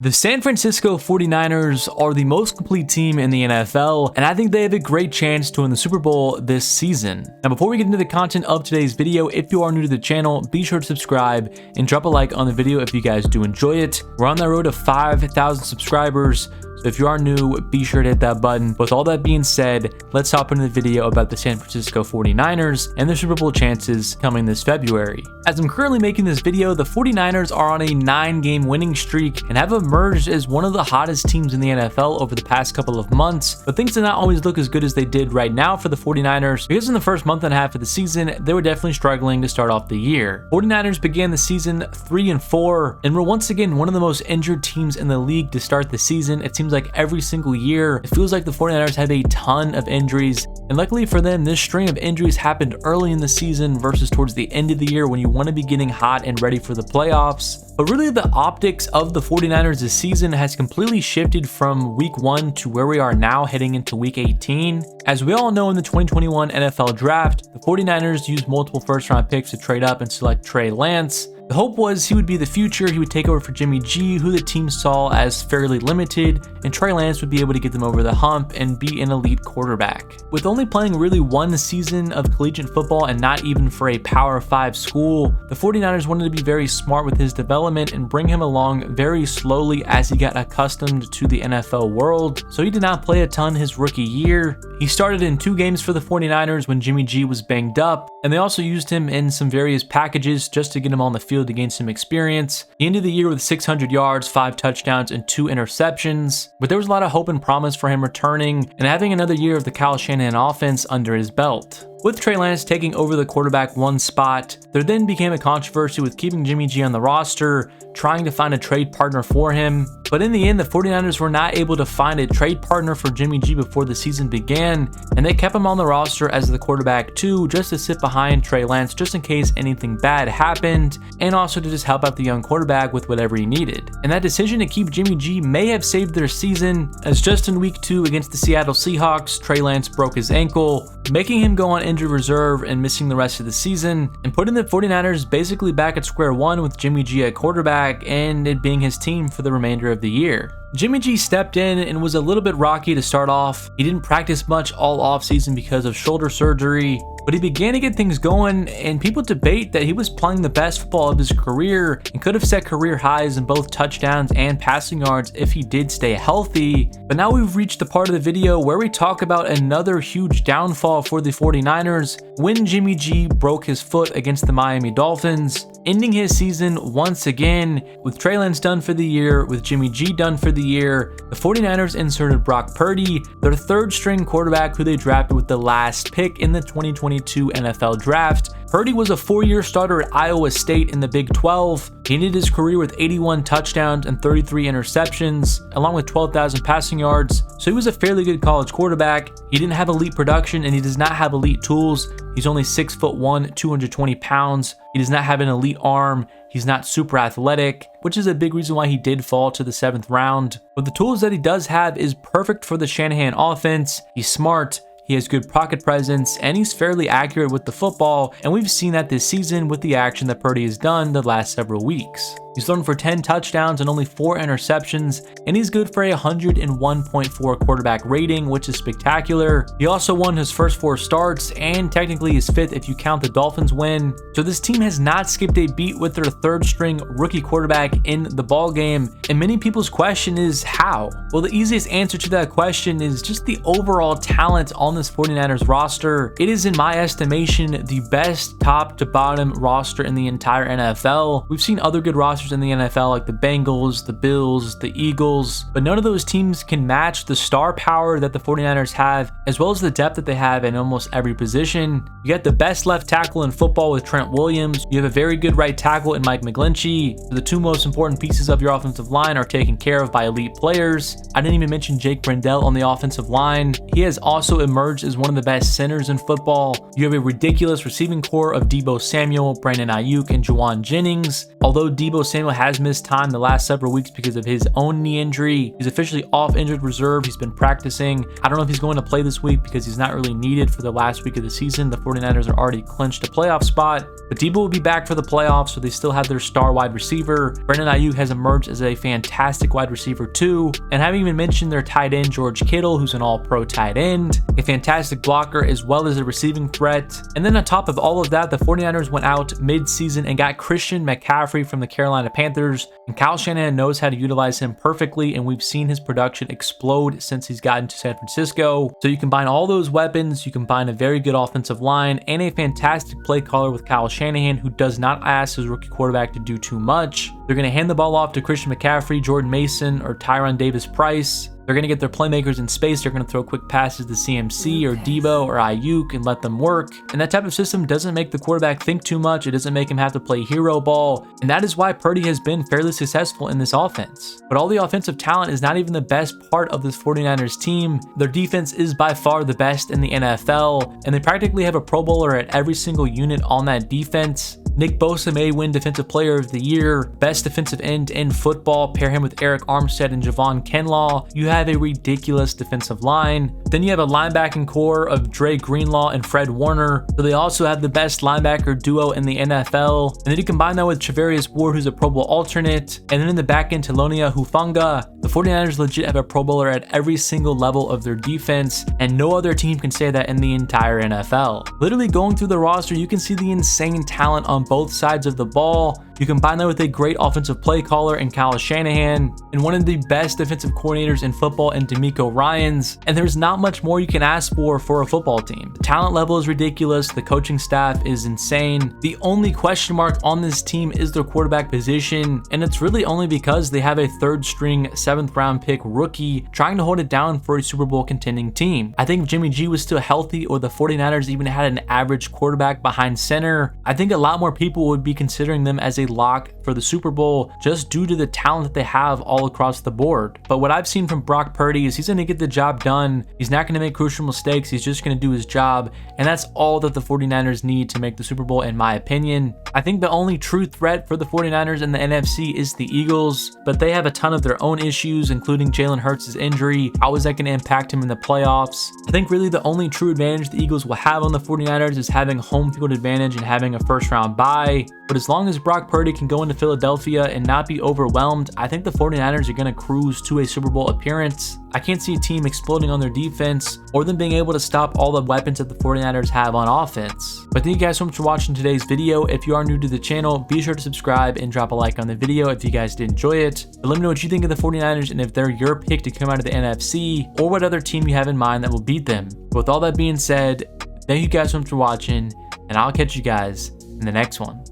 The San Francisco 49ers are the most complete team in the NFL, and I think they have a great chance to win the Super Bowl this season. Now, before we get into the content of today's video, if you are new to the channel, be sure to subscribe and drop a like on the video if you guys do enjoy it. We're on that road to 5,000 subscribers. So if you are new, be sure to hit that button. With all that being said, let's hop into the video about the San Francisco 49ers and their Super Bowl chances coming this February. As I'm currently making this video, the 49ers are on a 9-game winning streak and have emerged as one of the hottest teams in the NFL over the past couple of months, but things did not always look as good as they did right now for the 49ers, because in the first month and a half of the season, they were definitely struggling to start off the year. 49ers began the season 3-4 and were once again one of the most injured teams in the league to start the season. It seems like every single year, it feels like the 49ers have a ton of injuries. And luckily for them, this string of injuries happened early in the season versus towards the end of the year when you want to be getting hot and ready for the playoffs. But really, the optics of the 49ers this season has completely shifted from week 1 to where we are now heading into week 18. As we all know, in the 2021 NFL Draft, the 49ers used multiple first-round picks to trade up and select Trey Lance. The hope was he would be the future, he would take over for Jimmy G, who the team saw as fairly limited, and Trey Lance would be able to get them over the hump and be an elite quarterback. With only playing really one season of collegiate football and not even for a Power 5 school, the 49ers wanted to be very smart with his development and bring him along very slowly as he got accustomed to the NFL world. So he did not play a ton his rookie year. He started in 2 games for the 49ers when Jimmy G was banged up, and they also used him in some various packages just to get him on the field to gain some experience. He ended the year with 600 yards, 5 touchdowns, and 2 interceptions, but there was a lot of hope and promise for him returning and having another year of the Kyle Shanahan offense under his belt. With Trey Lance taking over the quarterback 1 spot, there then became a controversy with keeping Jimmy G on the roster, trying to find a trade partner for him. But in the end, the 49ers were not able to find a trade partner for Jimmy G before the season began, and they kept him on the roster as the quarterback 2 just to sit behind Trey Lance just in case anything bad happened, and also to just help out the young quarterback with whatever he needed. And that decision to keep Jimmy G may have saved their season, as just in week 2 against the Seattle Seahawks, Trey Lance broke his ankle, making him go on injured reserve and missing the rest of the season, and putting the 49ers basically back at square one with Jimmy G at quarterback and it being his team for the remainder of the year. Jimmy G stepped in and was a little bit rocky to start off. He didn't practice much all offseason because of shoulder surgery, but he began to get things going, and people debate that he was playing the best football of his career and could have set career highs in both touchdowns and passing yards if he did stay healthy. But now we've reached the part of the video where we talk about another huge downfall for the 49ers when Jimmy G broke his foot against the Miami Dolphins, ending his season once again. With Trey Lance done for the year, with Jimmy G done for the year, the 49ers inserted Brock Purdy, their 3rd string quarterback who they drafted with the last pick in the 2022 NFL Draft. Purdy was a 4-year starter at Iowa State in the Big 12. He ended his career with 81 touchdowns and 33 interceptions, along with 12,000 passing yards, so he was a fairly good college quarterback. He didn't have elite production and he does not have elite tools. He's only 6'1", 220 pounds. He does not have an elite arm. He's not super athletic, which is a big reason why he did fall to the 7th round. But the tools that he does have is perfect for the Shanahan offense. He's smart, he has good pocket presence, and he's fairly accurate with the football, and we've seen that this season with the action that Purdy has done the last several weeks. He's thrown for 10 touchdowns and only 4 interceptions, and he's good for a 101.4 quarterback rating, which is spectacular. He also won his first 4 starts, and technically his 5th if you count the Dolphins win. So this team has not skipped a beat with their 3rd string rookie quarterback in the ballgame, and many people's question is how? Well, the easiest answer to that question is just the overall talent on this 49ers roster. It is, in my estimation, the best top to bottom roster in the entire NFL. We've seen other good rosters in the NFL like the Bengals, the Bills, the Eagles, but none of those teams can match the star power that the 49ers have, as well as the depth that they have in almost every position. You get the best left tackle in football with Trent Williams. You have a very good right tackle in Mike McGlinchey. The 2 most important pieces of your offensive line are taken care of by elite players. I didn't even mention Jake Brendel on the offensive line. He has also emerged as one of the best centers in football. You have a ridiculous receiving core of Deebo Deebo Samuel, Brandon Ayuk, and Juwan Jennings. Although Deebo Samuel has missed time the last several weeks because of his own knee injury, he's officially off injured reserve. He's been practicing. I don't know if he's going to play this week because he's not really needed for the last week of the season. The 49ers are already clinched a playoff spot, but Deebo will be back for the playoffs, so they still have their star wide receiver. Brandon Ayuk has emerged as a fantastic wide receiver too, and haven't even mentioned their tight end George Kittle, who's an all-pro tight end, a fantastic blocker as well as a receiving threat. And then on top of all of that, the 49ers went out mid-season and got Christian McCaffrey from the Carolina Panthers, and Kyle Shanahan knows how to utilize him perfectly, and we've seen his production explode since he's gotten to San Francisco. So you combine all those weapons, you combine a very good offensive line and a fantastic play caller with Kyle Shanahan, who does not ask his rookie quarterback to do too much. They're going to hand the ball off to Christian McCaffrey, Jordan Mason, or Tyron Davis-Price. They're going to get their playmakers in space. They're going to throw quick passes to CMC or Deebo or Ayuk and let them work. And that type of system doesn't make the quarterback think too much. It doesn't make him have to play hero ball. And that is why Purdy has been fairly successful in this offense. But all the offensive talent is not even the best part of this 49ers team. Their defense is by far the best in the NFL, and they practically have a Pro Bowler at every single unit on that defense. Nick Bosa may win Defensive Player of the Year, best defensive end in football. Pair him with Eric Armstead and Javon Kinlaw. You have a ridiculous defensive line. Then you have a linebacking core of Dre Greenlaw and Fred Warner. So they also have the best linebacker duo in the NFL. And then you combine that with Charvarius Ward, who's a Pro Bowl alternate. And then in the back end, Telonia Hufanga. The 49ers legit have a Pro Bowler at every single level of their defense, and no other team can say that in the entire NFL. Literally going through the roster, you can see the insane talent on both sides of the ball. You combine that with a great offensive play caller in Kyle Shanahan, and one of the best defensive coordinators in football in DeMeco Ryans, and there's not much more you can ask for a football team. The talent level is ridiculous. The coaching staff is insane. The only question mark on this team is their quarterback position, and it's really only because they have a third-string, 7th-round pick rookie trying to hold it down for a Super Bowl contending team. I think if Jimmy G was still healthy, or the 49ers even had an average quarterback behind center, I think a lot more people would be considering them as a lock for the Super Bowl just due to the talent that they have all across the board. But what I've seen from Brock Purdy is he's going to get the job done. He's not going to make crucial mistakes. He's just going to do his job, and that's all that the 49ers need to make the Super Bowl, in my opinion. I think the only true threat for the 49ers in the NFC is the Eagles, but they have a ton of their own issues, including Jalen Hurts' injury. How is that going to impact him in the playoffs? I think really the only true advantage the Eagles will have on the 49ers is having home field advantage and having a first-round bye. But as long as Brock Purdy can go into Philadelphia and not be overwhelmed, I think the 49ers are going to cruise to a Super Bowl appearance. I can't see a team exploding on their defense or them being able to stop all the weapons that the 49ers have on offense. But thank you guys so much for watching today's video. If you are new to the channel, be sure to subscribe and drop a like on the video if you guys did enjoy it. But let me know what you think of the 49ers and if they're your pick to come out of the NFC, or what other team you have in mind that will beat them. But with all that being said, thank you guys so much for watching, and I'll catch you guys in the next one.